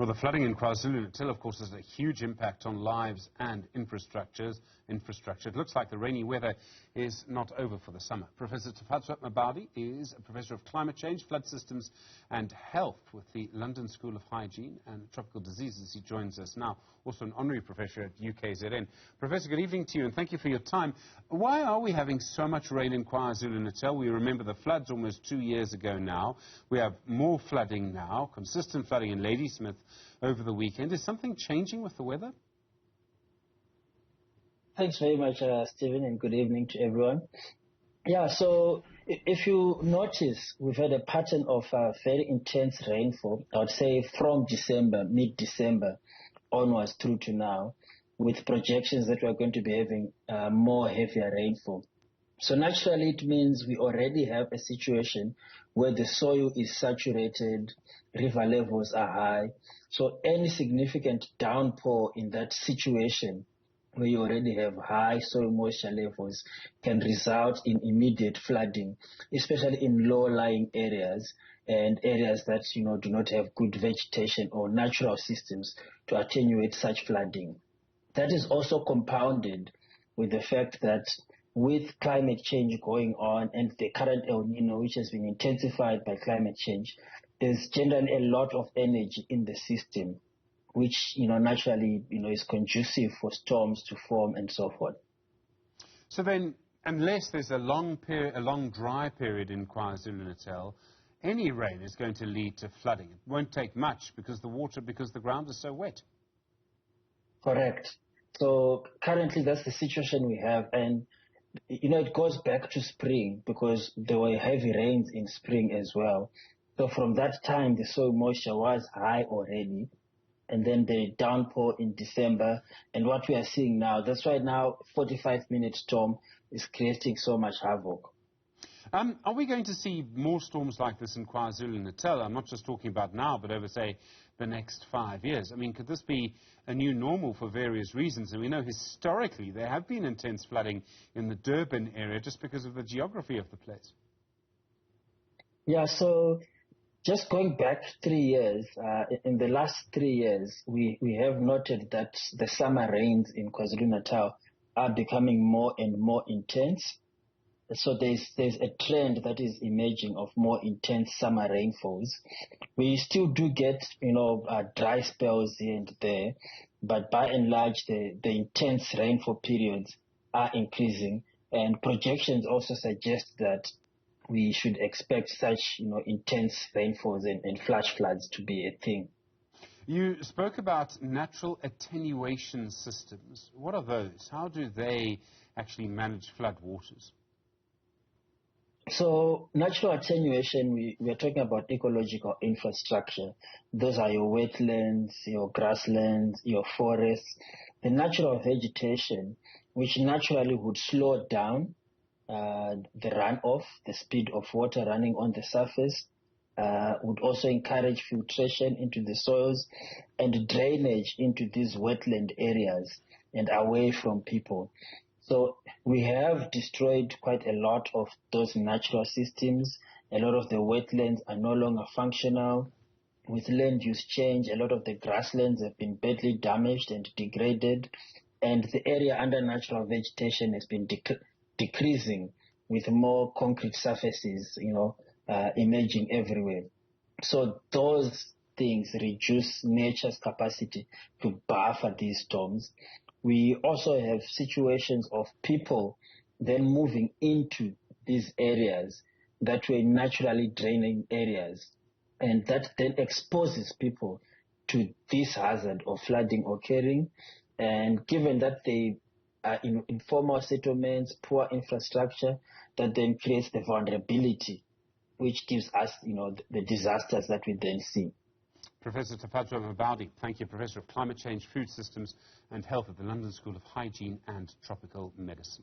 Well, the flooding in KwaZulu-Natal, of course, has a huge impact on lives and infrastructure. It looks like the rainy weather is not over for the summer. Professor Tafadzwa Mabhaudhi is a professor of climate change, flood systems and health with the London School of Hygiene and Tropical Diseases. He joins us now, also an honorary professor at KZN. Professor, good evening to you and thank you for your time. Why are we having so much rain in KwaZulu-Natal? We remember the floods almost 2 years ago now. We have more flooding now, consistent flooding in Ladysmith over the weekend. Is something changing with the weather? Thanks very much, Stephen, and good evening to everyone. Yeah, so if you notice, we've had a pattern of very intense rainfall, I would say from December, mid-December onwards through to now, with projections that we're going to be having more heavier rainfall. So naturally, it means we already have a situation where the soil is saturated, river levels are high. So any significant downpour in that situation where you already have high soil moisture levels can result in immediate flooding, especially in low-lying areas and areas that, do not have good vegetation or natural systems to attenuate such flooding. That is also compounded with the fact that with climate change going on and the current El Nino, which has been intensified by climate change, there's generally a lot of energy in the system, which, naturally, is conducive for storms to form and so forth. So then, unless there's a long dry period in KwaZulu-Natal, any rain is going to lead to flooding. It won't take much because the ground is so wet. Correct. So currently that's the situation we have, and it goes back to spring because there were heavy rains in spring as well. So from that time, the soil moisture was high already. And then the downpour in December. And what we are seeing now, that's why now 45-minute storm is creating so much havoc. Are we going to see more storms like this in KwaZulu-Natal? I'm not just talking about now, but over, say, the next 5 years. I mean, could this be a new normal for various reasons? And we know historically there have been intense flooding in the Durban area just because of the geography of the place. Yeah, so just going back 3 years, in the last 3 years, we have noted that the summer rains in KwaZulu-Natal are becoming more and more intense. So there's a trend that is emerging of more intense summer rainfalls. We still do get, dry spells here and there, but by and large, the intense rainfall periods are increasing, and projections also suggest that we should expect such, intense rainfalls and flash floods to be a thing. You spoke about natural attenuation systems. What are those? How do they actually manage flood waters? So natural attenuation, we are talking about ecological infrastructure. Those are your wetlands, your grasslands, your forests, the natural vegetation, which naturally would slow down the runoff, the speed of water running on the surface, would also encourage filtration into the soils and drainage into these wetland areas and away from people. So we have destroyed quite a lot of those natural systems. A lot of the wetlands are no longer functional. With land use change, a lot of the grasslands have been badly damaged and degraded, and the area under natural vegetation has been decreasing with more concrete surfaces, emerging everywhere. So those things reduce nature's capacity to buffer these storms. We also have situations of people then moving into these areas that were naturally draining areas, and that then exposes people to this hazard of flooding occurring. And given that they are in informal settlements, poor infrastructure, that then creates the vulnerability, which gives us, the disasters that we then see. Professor Tafadzwa Mabhaudhi, thank you, Professor of Climate Change, Food Systems and Health at the London School of Hygiene and Tropical Medicine.